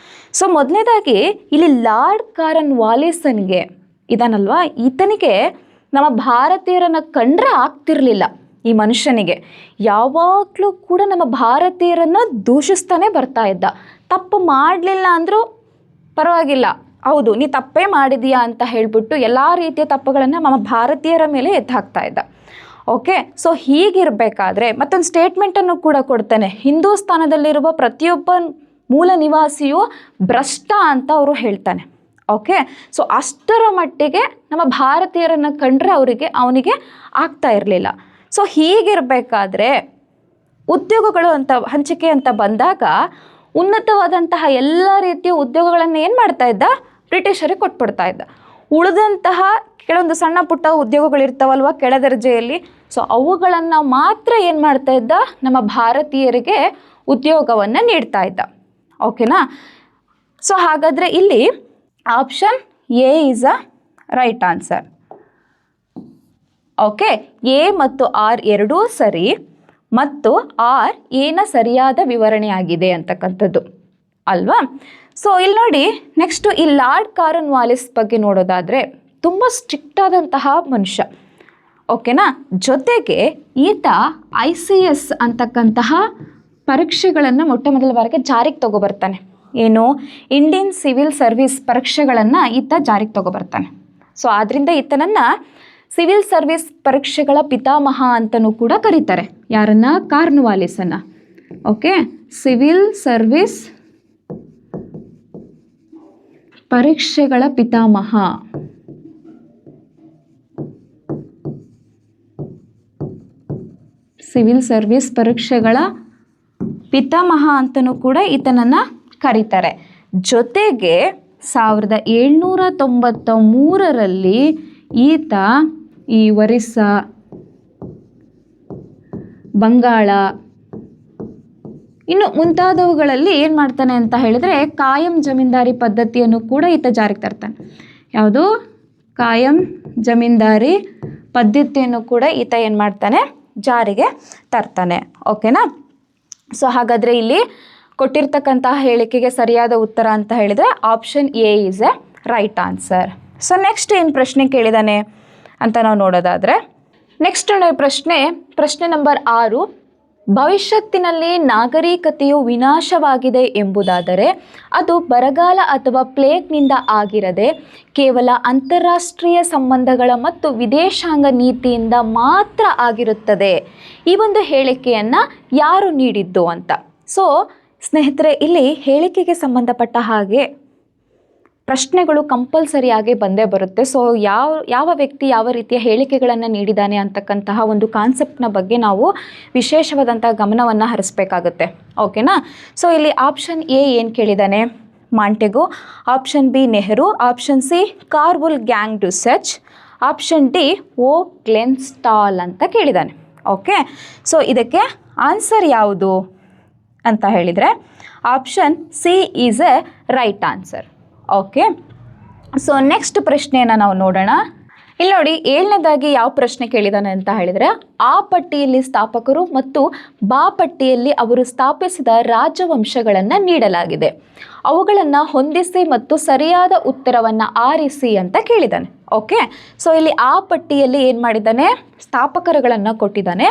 ಸೊ ಮೊದಲನೇದಾಗಿ ಇಲ್ಲಿ ಲಾರ್ಡ್ ಕಾರ್ನ್ ವಾಲಿಸನ್ಗೆ ಇದಾನಲ್ವಾ, ಈತನಿಗೆ ನಮ್ಮ ಭಾರತೀಯರನ್ನು ಕಂಡ್ರೆ ಆಗ್ತಿರ್ಲಿಲ್ಲ. ಈ ಮನುಷ್ಯನಿಗೆ ಯಾವಾಗಲೂ ಕೂಡ ನಮ್ಮ ಭಾರತೀಯರನ್ನು ದೂಷಿಸ್ತಾನೆ ಬರ್ತಾ ಇದ್ದ. ತಪ್ಪು ಮಾಡಲಿಲ್ಲ ಅಂದರೂ ಪರವಾಗಿಲ್ಲ, ಹೌದು ನೀ ತಪ್ಪೇ ಮಾಡಿದೀಯಾ ಅಂತ ಹೇಳಿಬಿಟ್ಟು ಎಲ್ಲ ರೀತಿಯ ತಪ್ಪುಗಳನ್ನು ನಮ್ಮ ಭಾರತೀಯರ ಮೇಲೆ ಎತ್ತು ಹಾಕ್ತಾ ಇದ್ದ. ಓಕೆ, ಸೊ ಹೀಗಿರಬೇಕಾದ್ರೆ ಮತ್ತೊಂದು ಸ್ಟೇಟ್ಮೆಂಟನ್ನು ಕೂಡ ಕೊಡ್ತಾನೆ, ಹಿಂದೂಸ್ತಾನದಲ್ಲಿರುವ ಪ್ರತಿಯೊಬ್ಬ ಮೂಲ ನಿವಾಸಿಯು ಭ್ರಷ್ಟ ಅಂತ ಅವರು ಹೇಳ್ತಾನೆ. ಓಕೆ, ಸೊ ಅಷ್ಟರ ಮಟ್ಟಿಗೆ ನಮ್ಮ ಭಾರತೀಯರನ್ನು ಕಂಡ್ರೆ ಅವನಿಗೆ ಆಗ್ತಾ ಇರಲಿಲ್ಲ. ಸೊ ಹೀಗಿರಬೇಕಾದ್ರೆ ಉದ್ಯೋಗಗಳು ಅಂತ ಹಂಚಿಕೆ ಅಂತ ಬಂದಾಗ ಉನ್ನತವಾದಂತಹ ಎಲ್ಲ ರೀತಿಯ ಉದ್ಯೋಗಗಳನ್ನು ಏನು ಮಾಡ್ತಾ ಇದ್ದ? ಬ್ರಿಟಿಷರಿಗೆ ಕೊಟ್ಬಿಡ್ತಾ ಇದ್ದ. ಉಳಿದಂತಹ ಕೆಲವೊಂದು ಸಣ್ಣ ಪುಟ್ಟ ಉದ್ಯೋಗಗಳಿರ್ತಾವಲ್ವ ಕೆಳದರ್ಜೆಯಲ್ಲಿ, ಸೊ ಅವುಗಳನ್ನು ಮಾತ್ರ ಏನು ಮಾಡ್ತಾ ಇದ್ದ? ನಮ್ಮ ಭಾರತೀಯರಿಗೆ ಉದ್ಯೋಗವನ್ನು ನೀಡ್ತಾ ಇದ್ದ. ಓಕೆನಾ? ಸೊ ಹಾಗಾದರೆ ಇಲ್ಲಿ option A is a right answer. Okay, A ಮತ್ತು ಆರ್ ಎರಡೂ ಸರಿ ಮತ್ತು ಆರ್ ಎನ ಸರಿಯಾದ ವಿವರಣೆಯಾಗಿದೆ ಅಂತಕ್ಕಂಥದ್ದು ಅಲ್ವಾ? ಸೊ ಇಲ್ಲಿ ನೋಡಿ, ನೆಕ್ಸ್ಟು ಈ ಲಾರ್ಡ್ ಕಾರ್ನ್ ವಾಲಿಸ್ ಬಗ್ಗೆ ನೋಡೋದಾದರೆ ತುಂಬ ಸ್ಟ್ರಿಕ್ಟ್ ಆದಂತಹ ಮನುಷ್ಯ. ಓಕೆನಾ? ಜೊತೆಗೆ ಈತ ICS ಅಂತಕ್ಕಂತಹ ಪರೀಕ್ಷೆಗಳನ್ನು ಮೊಟ್ಟ ಮೊದಲ ಬಾರಿಗೆ ಜಾರಿಗೆ ತಗೊಬರ್ತಾನೆ. ಏನು? ಇಂಡಿಯನ್ ಸಿವಿಲ್ ಸರ್ವಿಸ್ ಪರೀಕ್ಷೆಗಳನ್ನು ಈತ ಜಾರಿಗೆ ತಗೊಬರ್ತಾನೆ. ಸೊ ಆದ್ದರಿಂದ ಈತನನ್ನು ಸಿವಿಲ್ ಸರ್ವಿಸ್ ಪರೀಕ್ಷೆಗಳ ಪಿತಾಮಹ ಅಂತಲೂ ಕೂಡ ಕರೀತಾರೆ. ಯಾರನ್ನ? ಕಾರ್ನ್ ವಾಲಿಸನ್ನು. ಓಕೆ, ಸಿವಿಲ್ ಸರ್ವಿಸ್ ಪರೀಕ್ಷೆಗಳ ಪಿತಾಮಹ. ಸಿವಿಲ್ ಸರ್ವಿಸ್ ಪರೀಕ್ಷೆಗಳ ಪಿತಾಮಹ ಅಂತಲೂ ಕೂಡ ಈತನನ್ನು ಕರೀತಾರೆ. ಜೊತೆಗೆ 1793ರಲ್ಲಿ ಈತ ಈ ಒರಿಸ್ಸಾ, ಬಂಗಾಳ ಇನ್ನು ಮುಂತಾದವುಗಳಲ್ಲಿ ಏನು ಮಾಡ್ತಾನೆ ಅಂತ ಹೇಳಿದರೆ ಕಾಯಂ ಜಮೀನ್ದಾರಿ ಪದ್ಧತಿಯನ್ನು ಕೂಡ ಈತ ಜಾರಿಗೆ ತರ್ತಾನೆ. ಯಾವುದು? ಕಾಯಂ ಜಮೀನ್ದಾರಿ ಪದ್ಧತಿಯನ್ನು ಕೂಡ ಈತ ಏನು ಮಾಡ್ತಾನೆ? ಜಾರಿಗೆ ತರ್ತಾನೆ. ಓಕೆನಾ? ಸೊ ಹಾಗಾದರೆ ಇಲ್ಲಿ ಕೊಟ್ಟಿರ್ತಕ್ಕಂತಹ ಹೇಳಿಕೆಗೆ ಸರಿಯಾದ ಉತ್ತರ ಅಂತ ಹೇಳಿದರೆ option A is a right answer. So next ಏನು ಪ್ರಶ್ನೆ ಕೇಳಿದಾನೆ ಅಂತ ನಾವು ನೋಡೋದಾದರೆ, ನೆಕ್ಸ್ಟ್ ಪ್ರಶ್ನೆ ನಂಬರ್ 6. ಭವಿಷ್ಯತ್ತಿನಲ್ಲಿ ನಾಗರಿಕತೆಯು ವಿನಾಶವಾಗಿದೆ ಎಂಬುದಾದರೆ ಅದು ಬರಗಾಲ ಅಥವಾ ಪ್ಲೇಗ್ನಿಂದ ಆಗಿರದೆ ಕೇವಲ ಅಂತಾರಾಷ್ಟ್ರೀಯ ಸಂಬಂಧಗಳ ಮತ್ತು ವಿದೇಶಾಂಗ ನೀತಿಯಿಂದ ಮಾತ್ರ ಆಗಿರುತ್ತದೆ. ಈ ಒಂದು ಹೇಳಿಕೆಯನ್ನು ಯಾರು ನೀಡಿದ್ದು ಅಂತ. ಸೊ ಸ್ನೇಹಿತರೆ, ಇಲ್ಲಿ ಹೇಳಿಕೆಗೆ ಸಂಬಂಧಪಟ್ಟ ಹಾಗೆ ಪ್ರಶ್ನೆಗಳು ಕಂಪಲ್ಸರಿಯಾಗಿ ಬಂದೇ ಬರುತ್ತೆ. ಸೊ ಯಾವ ವ್ಯಕ್ತಿ ಯಾವ ರೀತಿಯ ಹೇಳಿಕೆಗಳನ್ನು ನೀಡಿದ್ದಾನೆ ಅಂತಕ್ಕಂತಹ ಒಂದು ಕಾನ್ಸೆಪ್ಟ್ನ ಬಗ್ಗೆ ನಾವು ವಿಶೇಷವಾದಂತಹ ಗಮನವನ್ನು ಹರಿಸಬೇಕಾಗುತ್ತೆ. ಓಕೆನಾ? ಸೊ ಇಲ್ಲಿ ಆಪ್ಷನ್ ಎ ಏನು ಕೇಳಿದ್ದಾನೆ? Montagu. Option B Nehru. Option C ಕಾರ್ವುಲ್ ಗ್ಯಾಂಗ್ ಡು ಸಚ್. ಆಪ್ಷನ್ ಡಿ ಓ ಗ್ಲೆನ್ಸ್ಟಾಲ್ ಅಂತ ಕೇಳಿದ್ದಾನೆ. ಓಕೆ, ಸೊ ಇದಕ್ಕೆ ಆನ್ಸರ್ ಯಾವುದು ಅಂತ ಹೇಳಿದರೆ option C is a right answer. Okay, so next ಪ್ರಶ್ನೆಯನ್ನು ನಾವು ನೋಡೋಣ. ಇಲ್ಲಿ ನೋಡಿ, 7ನೇದಾಗಿ ಯಾವ ಪ್ರಶ್ನೆ ಕೇಳಿದಾನೆ ಅಂತ ಹೇಳಿದರೆ, ಆ ಪಟ್ಟಿಯಲ್ಲಿ ಸ್ಥಾಪಕರು ಮತ್ತು ಬಾ ಪಟ್ಟಿಯಲ್ಲಿ ಅವರು ಸ್ಥಾಪಿಸಿದ ರಾಜವಂಶಗಳನ್ನು ನೀಡಲಾಗಿದೆ, ಅವುಗಳನ್ನು ಹೊಂದಿಸಿ ಮತ್ತು ಸರಿಯಾದ ಉತ್ತರವನ್ನು ಆರಿಸಿ ಅಂತ ಕೇಳಿದ್ದಾನೆ. ಓಕೆ, ಸೊ ಇಲ್ಲಿ ಆ ಪಟ್ಟಿಯಲ್ಲಿ ಏನು ಮಾಡಿದ್ದಾನೆ, ಸ್ಥಾಪಕರುಗಳನ್ನು ಕೊಟ್ಟಿದ್ದಾನೆ,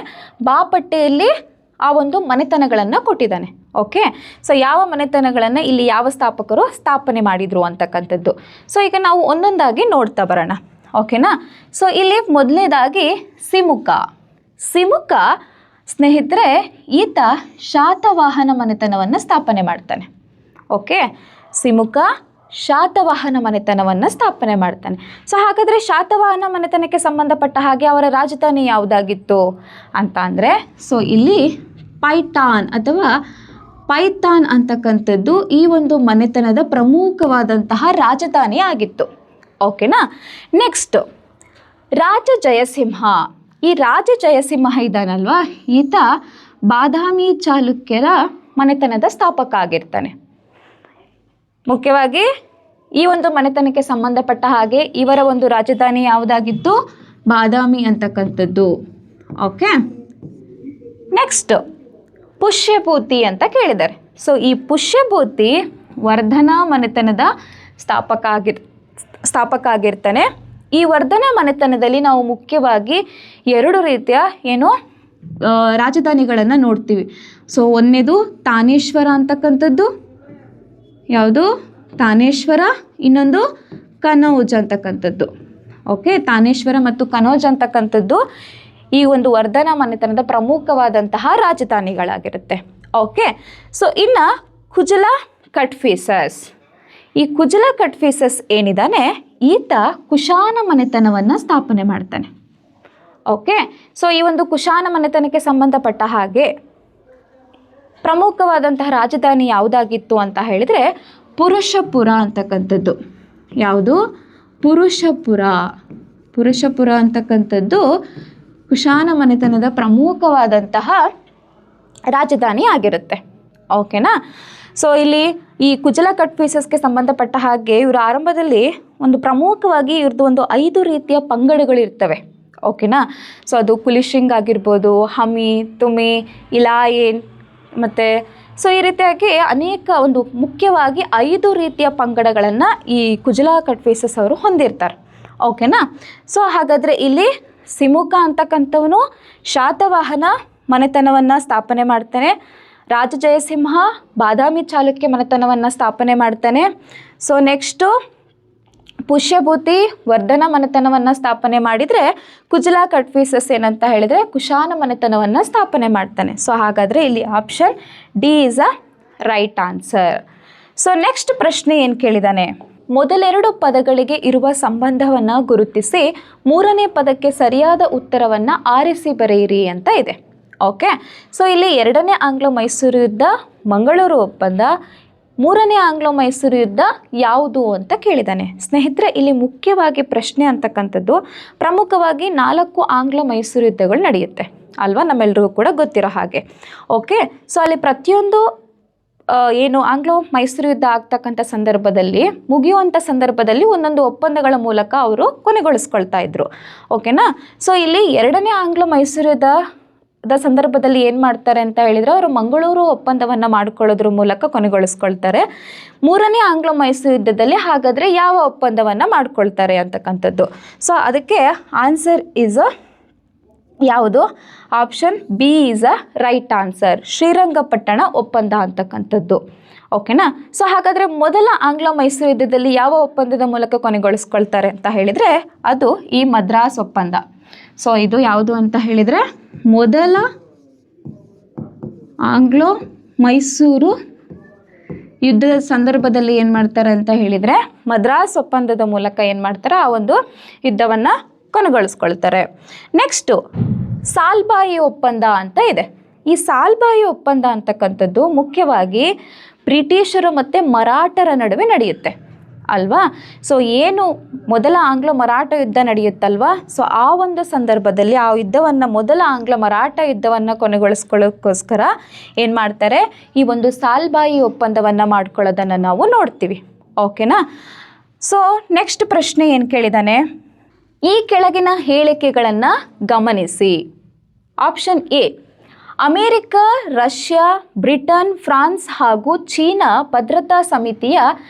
ಬಾ ಪಟ್ಟಿಯಲ್ಲಿ ಆ ಒಂದು ಮನೆತನಗಳನ್ನು ಕೊಟ್ಟಿದ್ದಾನೆ. ಓಕೆ, ಸೊ ಯಾವ ಮನೆತನಗಳನ್ನು ಇಲ್ಲಿ ಯಾವ ಸ್ಥಾಪಕರು ಸ್ಥಾಪನೆ ಮಾಡಿದರು ಅಂತಕ್ಕಂಥದ್ದು. ಸೊ ಈಗ ನಾವು ಒಂದೊಂದಾಗಿ ನೋಡ್ತಾ ಬರೋಣ. ಓಕೆನಾ. ಸೊ ಇಲ್ಲಿ ಮೊದಲನೇದಾಗಿ ಸಿಮುಕ ಸ್ನೇಹಿತರೆ, ಈತ ಶಾತವಾಹನ ಮನೆತನವನ್ನು ಸ್ಥಾಪನೆ ಮಾಡ್ತಾನೆ. ಓಕೆ, ಸಿಮುಕ ಶಾತವಾಹನ ಮನೆತನವನ್ನು ಸ್ಥಾಪನೆ ಮಾಡ್ತಾನೆ. ಸೊ ಹಾಗಾದರೆ ಶಾತವಾಹನ ಮನೆತನಕ್ಕೆ ಸಂಬಂಧಪಟ್ಟ ಹಾಗೆ ಅವರ ರಾಜಧಾನಿ ಯಾವುದಾಗಿತ್ತು ಅಂತ ಅಂದರೆ, ಸೊ ಇಲ್ಲಿ ಪೈಠಾನ್ ಅಥವಾ ಪೈಥಾನ್ ಅಂತಕ್ಕಂಥದ್ದು ಈ ಒಂದು ಮನೆತನದ ಪ್ರಮುಖವಾದಂತಹ ರಾಜಧಾನಿ ಆಗಿತ್ತು. ಓಕೆನಾ. ನೆಕ್ಸ್ಟ್ ರಾಜ ಜಯಸಿಂಹ. ಈ ರಾಜ ಜಯಸಿಂಹ ಇದ್ದಾನಲ್ವಾ, ಈತ ಬಾದಾಮಿ ಚಾಲುಕ್ಯರ ಮನೆತನದ ಸ್ಥಾಪಕ ಆಗಿರ್ತಾನೆ. ಮುಖ್ಯವಾಗಿ ಈ ಒಂದು ಮನೆತನಕ್ಕೆ ಸಂಬಂಧಪಟ್ಟ ಹಾಗೆ ಇವರ ಒಂದು ರಾಜಧಾನಿ ಯಾವುದಾಗಿತ್ತು, ಬಾದಾಮಿ ಅಂತಕ್ಕಂಥದ್ದು. ಓಕೆ, ನೆಕ್ಸ್ಟ್ ಪುಷ್ಯಭೂತಿ ಅಂತ ಕೇಳಿದ್ದಾರೆ. ಸೊ ಈ ಪುಷ್ಯಭೂತಿ ವರ್ಧನ ಮನೆತನದ ಸ್ಥಾಪಕ ಆಗಿರ್ತಾನೆ. ಈ ವರ್ಧನ ಮನೆತನದಲ್ಲಿ ನಾವು ಮುಖ್ಯವಾಗಿ 2 ರೀತಿಯ ರಾಜಧಾನಿಗಳನ್ನು ನೋಡ್ತೀವಿ. ಸೊ ಒಂದನೇದು ತಾನೇಶ್ವರ ಅಂತಕ್ಕಂಥದ್ದು, ಯಾವುದು ತಾನೇಶ್ವರ, ಇನ್ನೊಂದು ಕನೌಜ್ ಅಂತಕ್ಕಂಥದ್ದು. ಓಕೆ, ತಾನೇಶ್ವರ ಮತ್ತು ಕನೌಜ್ ಅಂತಕ್ಕಂಥದ್ದು ಈ ಒಂದು ವರ್ಧನ ಮನೆತನದ ಪ್ರಮುಖವಾದಂತಹ ರಾಜಧಾನಿಗಳಾಗಿರುತ್ತೆ. ಓಕೆ, ಸೊ ಇನ್ನು ಕುಜಲ ಕಟ್ಫೀಸಸ್. ಈ ಕುಜಲ ಕಟ್ಫೀಸಸ್ ಏನಿದ್ದಾನೆ, ಈತ ಕುಶಾನ ಮನೆತನವನ್ನು ಸ್ಥಾಪನೆ ಮಾಡ್ತಾನೆ. ಓಕೆ, ಸೊ ಈ ಒಂದು ಕುಶಾನ ಮನೆತನಕ್ಕೆ ಸಂಬಂಧಪಟ್ಟ ಹಾಗೆ ಪ್ರಮುಖವಾದಂತಹ ರಾಜಧಾನಿ ಯಾವುದಾಗಿತ್ತು ಅಂತ ಹೇಳಿದರೆ ಪುರುಷಪುರ ಅಂತಕ್ಕಂಥದ್ದು. ಯಾವುದು? ಪುರುಷಪುರ ಅಂತಕ್ಕಂಥದ್ದು ಕುಶಾನ ಮನೆತನದ ಪ್ರಮುಖವಾದಂತಹ ರಾಜಧಾನಿ ಆಗಿರುತ್ತೆ. ಓಕೆನಾ. ಸೊ ಇಲ್ಲಿ ಈ ಕುಜಲ ಕಟ್ಫೀಸಸ್ಗೆ ಸಂಬಂಧಪಟ್ಟ ಹಾಗೆ ಇವರು ಆರಂಭದಲ್ಲಿ ಒಂದು ಪ್ರಮುಖವಾಗಿ ಇವ್ರದ್ದು ಒಂದು 5 ರೀತಿಯ ಪಂಗಡಗಳಿರ್ತವೆ. ಓಕೆನಾ. ಸೊ ಅದು ಕುಲಿಶಿಂಗ್ ಆಗಿರ್ಬೋದು, ಹಮಿ, ತುಮಿ, ಇಲಾಯೇನ್ ಮತ್ತು ಸೊ ಈ ರೀತಿಯಾಗಿ ಅನೇಕ ಒಂದು ಮುಖ್ಯವಾಗಿ 5 ರೀತಿಯ ಪಂಗಡಗಳನ್ನು ಈ ಕುಜಲ ಕಟ್ಫೀಸಸ್ ಅವರು ಹೊಂದಿರ್ತಾರೆ. ಓಕೆನಾ. ಸೊ ಹಾಗಾದರೆ ಇಲ್ಲಿ ಸಿಮುಕ ಅಂತಕ್ಕಂಥವನು ಶಾತವಾಹನ ಮನೆತನವನ್ನು ಸ್ಥಾಪನೆ ಮಾಡ್ತಾನೆ. ರಾಜ ಜಯಸಿಂಹ ಬಾದಾಮಿ ಚಾಲುಕ್ಯ ಮನೆತನವನ್ನು ಸ್ಥಾಪನೆ ಮಾಡ್ತಾನೆ. ಸೊ ನೆಕ್ಸ್ಟು ಪುಷ್ಯಭೂತಿ ವರ್ಧನ ಮನೆತನವನ್ನು ಸ್ಥಾಪನೆ ಮಾಡಿದರೆ, ಕುಜಲ ಕಟ್ಫೀಸಸ್ ಏನಂತ ಹೇಳಿದರೆ ಕುಶಾನ ಮನೆತನವನ್ನು ಸ್ಥಾಪನೆ ಮಾಡ್ತಾನೆ. ಸೊ ಹಾಗಾದರೆ ಇಲ್ಲಿ option D is a right answer. So next ಪ್ರಶ್ನೆ ಏನು ಕೇಳಿದ್ದಾನೆ, ಮೊದಲೆರಡು ಪದಗಳಿಗೆ ಇರುವ ಸಂಬಂಧವನ್ನು ಗುರುತಿಸಿ 3ನೇ ಪದಕ್ಕೆ ಸರಿಯಾದ ಉತ್ತರವನ್ನು ಆರಿಸಿ ಬರೆಯಿರಿ ಅಂತ ಇದೆ. ಓಕೆ, ಸೊ ಇಲ್ಲಿ 2ನೇ ಆಂಗ್ಲೋ ಮೈಸೂರು ಯುದ್ಧ, ಮಂಗಳೂರು ಒಪ್ಪಂದ, 3ನೇ ಆಂಗ್ಲೋ ಮೈಸೂರು ಯುದ್ಧ ಯಾವುದು ಅಂತ ಕೇಳಿದ್ದಾನೆ. ಸ್ನೇಹಿತರೆ, ಇಲ್ಲಿ ಮುಖ್ಯವಾಗಿ ಪ್ರಶ್ನೆ ಅಂತಕ್ಕಂಥದ್ದು ಪ್ರಮುಖವಾಗಿ 4 ಆಂಗ್ಲೋ ಮೈಸೂರು ಯುದ್ಧಗಳು ನಡೆಯುತ್ತೆ ಅಲ್ವಾ, ನಮ್ಮೆಲ್ರಿಗೂ ಕೂಡ ಗೊತ್ತಿರೋ ಹಾಗೆ. ಓಕೆ, ಸೊ ಅಲ್ಲಿ ಪ್ರತಿಯೊಂದು ಆಂಗ್ಲೋ ಮೈಸೂರು ಯುದ್ಧ ಆಗ್ತಕ್ಕಂಥ ಸಂದರ್ಭದಲ್ಲಿ ಮುಗಿಯುವಂಥ ಸಂದರ್ಭದಲ್ಲಿ ಒಂದೊಂದು ಒಪ್ಪಂದಗಳ ಮೂಲಕ ಅವರು ಕೊನೆಗೊಳಿಸ್ಕೊಳ್ತಾ ಇದ್ರು. ಓಕೆನಾ. ಸೊ ಇಲ್ಲಿ 2ನೇ ಆಂಗ್ಲೋ ಮೈಸೂರು ಯುದ್ಧದ ಸಂದರ್ಭದಲ್ಲಿ ಏನು ಮಾಡ್ತಾರೆ ಅಂತ ಹೇಳಿದರೆ, ಅವರು ಮಂಗಳೂರು ಒಪ್ಪಂದವನ್ನು ಮಾಡಿಕೊಳ್ಳೋದ್ರ ಮೂಲಕ ಕೊನೆಗೊಳಿಸ್ಕೊಳ್ತಾರೆ. 3ನೇ ಆಂಗ್ಲೋ ಮೈಸೂರು ಯುದ್ಧದಲ್ಲಿ ಹಾಗಾದರೆ ಯಾವ ಒಪ್ಪಂದವನ್ನು ಮಾಡ್ಕೊಳ್ತಾರೆ ಅಂತಕ್ಕಂಥದ್ದು. ಸೊ ಅದಕ್ಕೆ ಆನ್ಸರ್ ಈಸ್ ಯಾವುದು? Option B is a right answer, Srirangapatna ಒಪ್ಪಂದ ಅಂತಕ್ಕಂಥದ್ದು. ಓಕೆನಾ. ಸೊ ಹಾಗಾದರೆ ಮೊದಲ ಆಂಗ್ಲೋ ಮೈಸೂರು ಯುದ್ಧದಲ್ಲಿ ಯಾವ ಒಪ್ಪಂದದ ಮೂಲಕ ಕೊನೆಗೊಳಿಸ್ಕೊಳ್ತಾರೆ ಅಂತ ಹೇಳಿದರೆ, ಅದು ಈ ಮದ್ರಾಸ್ ಒಪ್ಪಂದ. ಸೊ ಇದು ಯಾವುದು ಅಂತ ಹೇಳಿದರೆ, ಮೊದಲ ಆಂಗ್ಲೋ ಮೈಸೂರು ಯುದ್ಧದ ಸಂದರ್ಭದಲ್ಲಿ ಏನು ಮಾಡ್ತಾರೆ ಅಂತ ಹೇಳಿದರೆ, ಮದ್ರಾಸ್ ಒಪ್ಪಂದದ ಮೂಲಕ ಏನು ಮಾಡ್ತಾರೆ, ಆ ಒಂದು ಯುದ್ಧವನ್ನು ಕೊನೆಗೊಳಿಸ್ಕೊಳ್ತಾರೆ. ನೆಕ್ಸ್ಟು ಸಾಲ್ಬಾಯಿ ಒಪ್ಪಂದ ಅಂತ ಇದೆ. ಈ ಸಾಲ್ಬಾಯಿ ಒಪ್ಪಂದ ಅಂತಕ್ಕಂಥದ್ದು ಮುಖ್ಯವಾಗಿ ಬ್ರಿಟಿಷರು ಮತ್ತು ಮರಾಠರ ನಡುವೆ ನಡೆಯುತ್ತೆ. ಅಲ್ವಾ? ಸೊ ಏನು ಮೊದಲ ಆಂಗ್ಲ ಮರಾಠ ಯುದ್ಧ ನಡೆಯುತ್ತಲ್ವಾ, ಸೊ ಆ ಒಂದು ಸಂದರ್ಭದಲ್ಲಿ ಆ ಯುದ್ಧವನ್ನು ಮೊದಲ ಆಂಗ್ಲ ಮರಾಠ ಯುದ್ಧವನ್ನು ಕೊನೆಗೊಳಿಸ್ಕೊಳ್ಳೋಕ್ಕೋಸ್ಕರ ಏನು ಮಾಡ್ತಾರೆ, ಈ ಒಂದು ಸಾಲ್ಬಾಯಿ ಒಪ್ಪಂದವನ್ನು ಮಾಡ್ಕೊಳ್ಳೋದನ್ನು ನಾವು ನೋಡ್ತೀವಿ. ಓಕೆನಾ? ಸೊ ನೆಕ್ಸ್ಟ್ ಪ್ರಶ್ನೆ ಏನು ಕೇಳಿದ್ದಾನೆ, ಈ ಕೆಳಗಿನ ಹೇಳಿಕೆಗಳನ್ನು ಗಮನಿಸಿ. Option A, America, Russia, Britain, France ಹಾಗೂ ಚೀನಾ ಭದ್ರತಾ ಸಮಿತಿಯ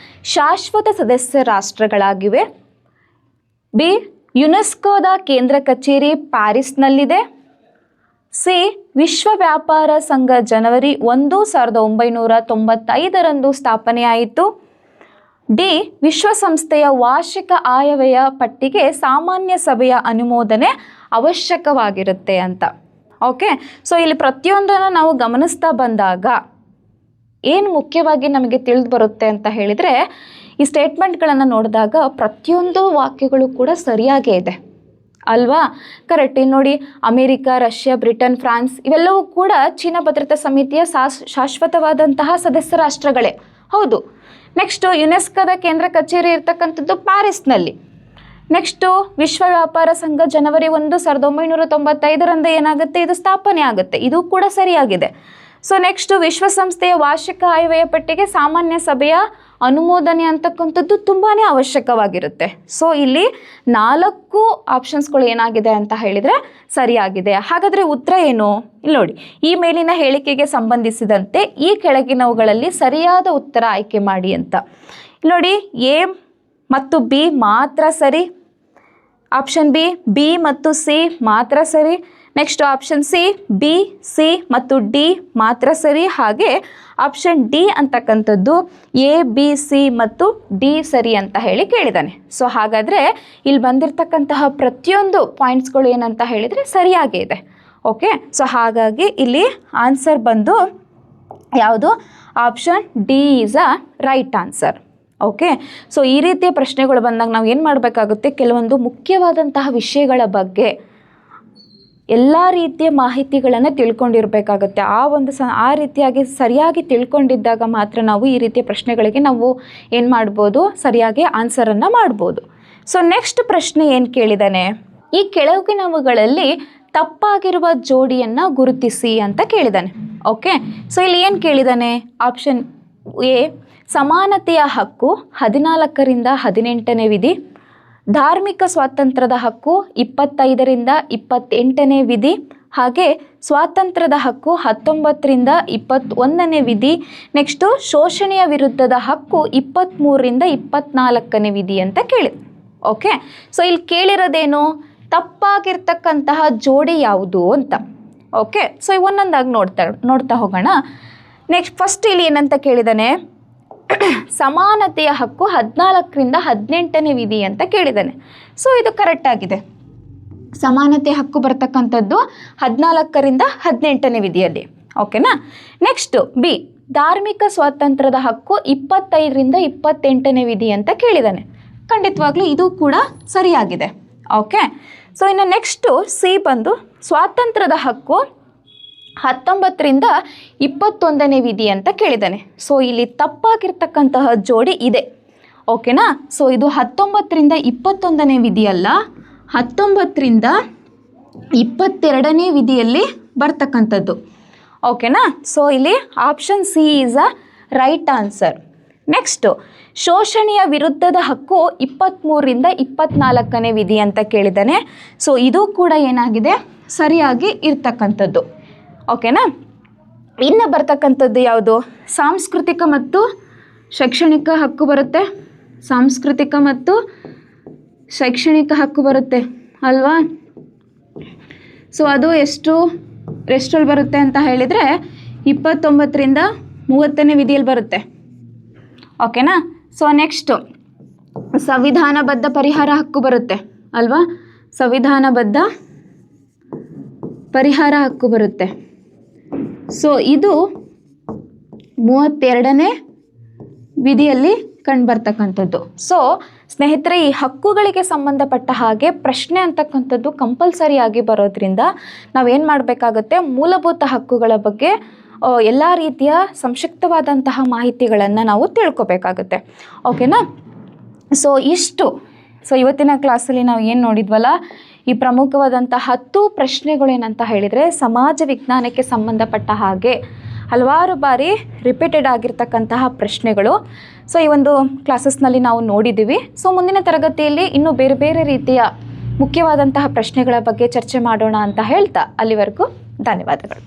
ಶಾಶ್ವತ ಸದಸ್ಯ ರಾಷ್ಟ್ರಗಳಾಗಿವೆ. ಬಿ, ಯುನೆಸ್ಕೋದ ಕೇಂದ್ರ ಕಚೇರಿ ಪ್ಯಾರಿಸ್ನಲ್ಲಿದೆ. ಸಿ, ವಿಶ್ವ ವ್ಯಾಪಾರ ಸಂಘ ಜನವರಿ 1, 1995 ಸ್ಥಾಪನೆಯಾಯಿತು. ಡಿ, ವಿಶ್ವಸಂಸ್ಥೆಯ ವಾರ್ಷಿಕ ಆಯವ್ಯಯ ಪಟ್ಟಿಗೆ ಸಾಮಾನ್ಯ ಸಭೆಯ ಅನುಮೋದನೆ ಅವಶ್ಯಕವಾಗಿರುತ್ತೆ ಅಂತ. ಓಕೆ, ಸೊ ಇಲ್ಲಿ ಪ್ರತಿಯೊಂದನ್ನು ನಾವು ಗಮನಿಸ್ತಾ ಬಂದಾಗ ಏನು ಮುಖ್ಯವಾಗಿ ನಮಗೆ ತಿಳಿದು ಬರುತ್ತೆ ಅಂತ ಹೇಳಿದರೆ, ಈ ಸ್ಟೇಟ್ಮೆಂಟ್ಗಳನ್ನು ನೋಡಿದಾಗ ಪ್ರತಿಯೊಂದು ವಾಕ್ಯಗಳು ಕೂಡ ಸರಿಯಾಗೇ ಇದೆ ಅಲ್ವಾ? ಕರೆಕ್ಟ್. ಇಲ್ಲಿ ನೋಡಿ, ಅಮೇರಿಕ, ರಷ್ಯಾ, ಬ್ರಿಟನ್, ಫ್ರಾನ್ಸ್ ಇವೆಲ್ಲವೂ ಕೂಡ ಚೀನಾ ಭದ್ರತಾ ಸಮಿತಿಯ ಶಾಶ್ವತವಾದಂತಹ ಸದಸ್ಯ ರಾಷ್ಟ್ರಗಳೇ ಹೌದು. ನೆಕ್ಸ್ಟು ಯುನೆಸ್ಕೋದ ಕೇಂದ್ರ ಕಚೇರಿ ಇರ್ತಕ್ಕಂಥದ್ದು ಪ್ಯಾರಿಸ್ನಲ್ಲಿ. ನೆಕ್ಸ್ಟು ವಿಶ್ವ ವ್ಯಾಪಾರ ಸಂಘ ಜನವರಿ 1, 1995 ಏನಾಗುತ್ತೆ, ಇದು ಸ್ಥಾಪನೆ ಆಗುತ್ತೆ, ಇದು ಕೂಡ ಸರಿಯಾಗಿದೆ. ಸೊ ನೆಕ್ಸ್ಟು ವಿಶ್ವಸಂಸ್ಥೆಯ ವಾರ್ಷಿಕ ಆಯವ್ಯಯ ಪಟ್ಟಿಗೆ ಸಾಮಾನ್ಯ ಸಭೆಯ ಅನುಮೋದನೆ ಅಂತಕ್ಕಂಥದ್ದು ತುಂಬಾ ಅವಶ್ಯಕವಾಗಿರುತ್ತೆ. ಸೊ ಇಲ್ಲಿ 4 ಆಪ್ಷನ್ಸ್ಗಳು ಏನಾಗಿದೆ ಅಂತ ಹೇಳಿದರೆ ಸರಿಯಾಗಿದೆ. ಹಾಗಾದರೆ ಉತ್ತರ ಏನು? ಇಲ್ಲಿ ನೋಡಿ, ಈ ಮೇಲಿನ ಹೇಳಿಕೆಗೆ ಸಂಬಂಧಿಸಿದಂತೆ ಈ ಕೆಳಗಿನವುಗಳಲ್ಲಿ ಸರಿಯಾದ ಉತ್ತರ ಆಯ್ಕೆ ಮಾಡಿ ಅಂತ. ಇಲ್ಲಿ ನೋಡಿ, ಎ ಮತ್ತು ಬಿ ಮಾತ್ರ ಸರಿ. ಆಪ್ಷನ್ ಬಿ ಮತ್ತು ಸಿ ಮಾತ್ರ ಸರಿ. Next option C, B, C ಮತ್ತು ಡಿ ಮಾತ್ರ ಸರಿ. ಹಾಗೆ ಆಪ್ಷನ್ ಡಿ ಅಂತಕ್ಕಂಥದ್ದು ಎ, ಬಿ, ಸಿ ಮತ್ತು ಡಿ ಸರಿ ಅಂತ ಹೇಳಿ ಕೇಳಿದ್ದಾನೆ. ಸೊ ಹಾಗಾದರೆ ಇಲ್ಲಿ ಬಂದಿರತಕ್ಕಂತಹ ಪ್ರತಿಯೊಂದು ಪಾಯಿಂಟ್ಸ್ಗಳು ಏನಂತ ಹೇಳಿದರೆ ಸರಿಯಾಗೇ ಇದೆ. ಓಕೆ, ಸೊ ಹಾಗಾಗಿ ಇಲ್ಲಿ ಆನ್ಸರ್ ಬಂದು ಯಾವುದು, option D is a right answer. Okay, so ಈ ರೀತಿಯ ಪ್ರಶ್ನೆಗಳು ಬಂದಾಗ ನಾವು ಏನು ಮಾಡಬೇಕಾಗುತ್ತೆ, ಕೆಲವೊಂದು ಮುಖ್ಯವಾದಂತಹ ವಿಷಯಗಳ ಬಗ್ಗೆ ಎಲ್ಲ ರೀತಿಯ ಮಾಹಿತಿಗಳನ್ನು ತಿಳ್ಕೊಂಡಿರಬೇಕಾಗುತ್ತೆ. ಆ ರೀತಿಯಾಗಿ ಸರಿಯಾಗಿ ತಿಳ್ಕೊಂಡಿದ್ದಾಗ ಮಾತ್ರ ನಾವು ಈ ರೀತಿಯ ಪ್ರಶ್ನೆಗಳಿಗೆ ನಾವು ಏನು ಮಾಡ್ಬೋದು, ಸರಿಯಾಗಿ ಆನ್ಸರನ್ನು ಮಾಡ್ಬೋದು. ಸೊ ನೆಕ್ಸ್ಟ್ ಪ್ರಶ್ನೆ ಏನು ಕೇಳಿದ್ದಾನೆ, ಈ ಕೆಳಗಿನವುಗಳಲ್ಲಿ ತಪ್ಪಾಗಿರುವ ಜೋಡಿಯನ್ನು ಗುರುತಿಸಿ ಅಂತ ಕೇಳಿದ್ದಾನೆ. ಓಕೆ, ಸೊ ಇಲ್ಲಿ ಏನು ಕೇಳಿದ್ದಾನೆ, ಆಪ್ಷನ್ ಎ, ಸಮಾನತೆಯ ಹಕ್ಕು 14ರಿಂದ 18ನೇ ವಿಧಿ. ಧಾರ್ಮಿಕ ಸ್ವಾತಂತ್ರ್ಯದ ಹಕ್ಕು 25ರಿಂದ 28ನೇ ವಿಧಿ. ಹಾಗೆ ಸ್ವಾತಂತ್ರ್ಯದ ಹಕ್ಕು 19ರಿಂದ 21ನೇ ವಿಧಿ. ನೆಕ್ಸ್ಟು ಶೋಷಣೆಯ ವಿರುದ್ಧದ ಹಕ್ಕು 23ರಿಂದ 24ನೇ ವಿಧಿ ಅಂತ ಕೇಳಿದೆ. ಓಕೆ, ಸೊ ಇಲ್ಲಿ ಕೇಳಿರೋದೇನು, ತಪ್ಪಾಗಿರ್ತಕ್ಕಂತಹ ಜೋಡಿ ಯಾವುದು ಅಂತ. ಓಕೆ, ಸೊ ಒಂದೊಂದಾಗಿ ನೋಡ್ತಾ ಹೋಗೋಣ. ನೆಕ್ಸ್ಟ್ ಫಸ್ಟ್ ಇಲ್ಲಿ ಏನಂತ ಕೇಳಿದ್ದಾನೆ, ಸಮಾನತೆಯ ಹಕ್ಕು 14ರಿಂದ 18ನೇ ವಿಧಿ ಅಂತ ಕೇಳಿದ್ದಾನೆ. ಸೊ ಇದು ಕರೆಕ್ಟ್ ಆಗಿದೆ. ಸಮಾನತೆ ಹಕ್ಕು ಬರ್ತಕ್ಕಂಥದ್ದು 14ರಿಂದ 18ನೇ ವಿಧಿಯಲ್ಲಿ. ಓಕೆನಾ? ನೆಕ್ಸ್ಟು ಬಿ, ಧಾರ್ಮಿಕ ಸ್ವಾತಂತ್ರ್ಯದ ಹಕ್ಕು 25ರಿಂದ 28ನೇ ವಿಧಿ ಅಂತ ಕೇಳಿದ್ದಾನೆ. ಖಂಡಿತವಾಗ್ಲೂ ಇದು ಕೂಡ ಸರಿಯಾಗಿದೆ. ಓಕೆ, ಸೊ ಇನ್ನು ನೆಕ್ಸ್ಟು ಸಿ ಬಂದು ಸ್ವಾತಂತ್ರ್ಯದ ಹಕ್ಕು 19ರಿಂದ 21ನೇ ವಿಧಿ ಅಂತ ಕೇಳಿದ್ದಾನೆ. ಸೊ ಇಲ್ಲಿ ತಪ್ಪಾಗಿರ್ತಕ್ಕಂತಹ ಜೋಡಿ ಇದೆ. ಓಕೆನಾ? ಸೊ ಇದು 19ರಿಂದ 21ನೇ ವಿಧಿಯಲ್ಲ, 19ರಿಂದ 22ನೇ ವಿಧಿಯಲ್ಲಿ ಬರ್ತಕ್ಕಂಥದ್ದು. ಓಕೆನಾ? ಸೊ ಇಲ್ಲಿ option C is a right answer. Next ಶೋಷಣೆಯ ವಿರುದ್ಧದ ಹಕ್ಕು 23ರಿಂದ 24ನೇ ವಿಧಿ ಅಂತ ಕೇಳಿದ್ದಾನೆ. ಸೊ ಇದು ಕೂಡ ಏನಾಗಿದೆ, ಸರಿಯಾಗಿ ಇರ್ತಕ್ಕಂಥದ್ದು. ಓಕೆನಾ? ಇನ್ನು ಬರ್ತಕ್ಕಂಥದ್ದು ಯಾವುದು, ಸಾಂಸ್ಕೃತಿಕ ಮತ್ತು ಶೈಕ್ಷಣಿಕ ಹಕ್ಕು ಬರುತ್ತೆ. ಸಾಂಸ್ಕೃತಿಕ ಮತ್ತು ಶೈಕ್ಷಣಿಕ ಹಕ್ಕು ಬರುತ್ತೆ ಅಲ್ವಾ? ಸೊ ಅದು ಎಷ್ಟರಲ್ಲಿ ಬರುತ್ತೆ ಅಂತ ಹೇಳಿದರೆ 29ರಿಂದ 30ನೇ ವಿಧಿಯಲ್ಲಿ ಬರುತ್ತೆ. ಓಕೆನಾ? ಸೊ ನೆಕ್ಸ್ಟು ಸಂವಿಧಾನಬದ್ಧ ಪರಿಹಾರ ಹಕ್ಕು ಬರುತ್ತೆ ಅಲ್ವಾ? ಸಂವಿಧಾನಬದ್ಧ ಪರಿಹಾರ ಹಕ್ಕು ಬರುತ್ತೆ. ಸೊ ಇದು 32ನೇ ವಿಧಿಯಲ್ಲಿ ಕಂಡುಬರ್ತಕ್ಕಂಥದ್ದು. ಸೊ ಸ್ನೇಹಿತರೆ, ಈ ಹಕ್ಕುಗಳಿಗೆ ಸಂಬಂಧಪಟ್ಟ ಹಾಗೆ ಪ್ರಶ್ನೆ ಅಂತಕ್ಕಂಥದ್ದು ಕಂಪಲ್ಸರಿಯಾಗಿ ಬರೋದ್ರಿಂದ ನಾವೇನು ಮಾಡಬೇಕಾಗುತ್ತೆ, ಮೂಲಭೂತ ಹಕ್ಕುಗಳ ಬಗ್ಗೆ ಎಲ್ಲ ರೀತಿಯ ಸಂಕ್ಷಿಪ್ತವಾದಂತಹ ಮಾಹಿತಿಗಳನ್ನು ನಾವು ತಿಳ್ಕೊಬೇಕಾಗುತ್ತೆ. ಓಕೆನಾ? ಸೊ ಇವತ್ತಿನ ಕ್ಲಾಸಲ್ಲಿ ನಾವು ಏನು ನೋಡಿದ್ವಲ್ಲ, ಈ ಪ್ರಮುಖವಾದಂಥ 10 ಪ್ರಶ್ನೆಗಳೇನಂತ ಹೇಳಿದರೆ ಸಮಾಜ ವಿಜ್ಞಾನಕ್ಕೆ ಸಂಬಂಧಪಟ್ಟ ಹಾಗೆ ಹಲವಾರು ಬಾರಿ ರಿಪೀಟೆಡ್ ಆಗಿರ್ತಕ್ಕಂತಹ ಪ್ರಶ್ನೆಗಳು. ಸೊ ಈ ಒಂದು ಕ್ಲಾಸಸ್ನಲ್ಲಿ ನಾವು ನೋಡಿದ್ದೀವಿ. ಸೊ ಮುಂದಿನ ತರಗತಿಯಲ್ಲಿ ಇನ್ನೂ ಬೇರೆ ಬೇರೆ ರೀತಿಯ ಮುಖ್ಯವಾದಂತಹ ಪ್ರಶ್ನೆಗಳ ಬಗ್ಗೆ ಚರ್ಚೆ ಮಾಡೋಣ ಅಂತ ಹೇಳ್ತಾ ಅಲ್ಲಿವರೆಗೂ ಧನ್ಯವಾದಗಳು.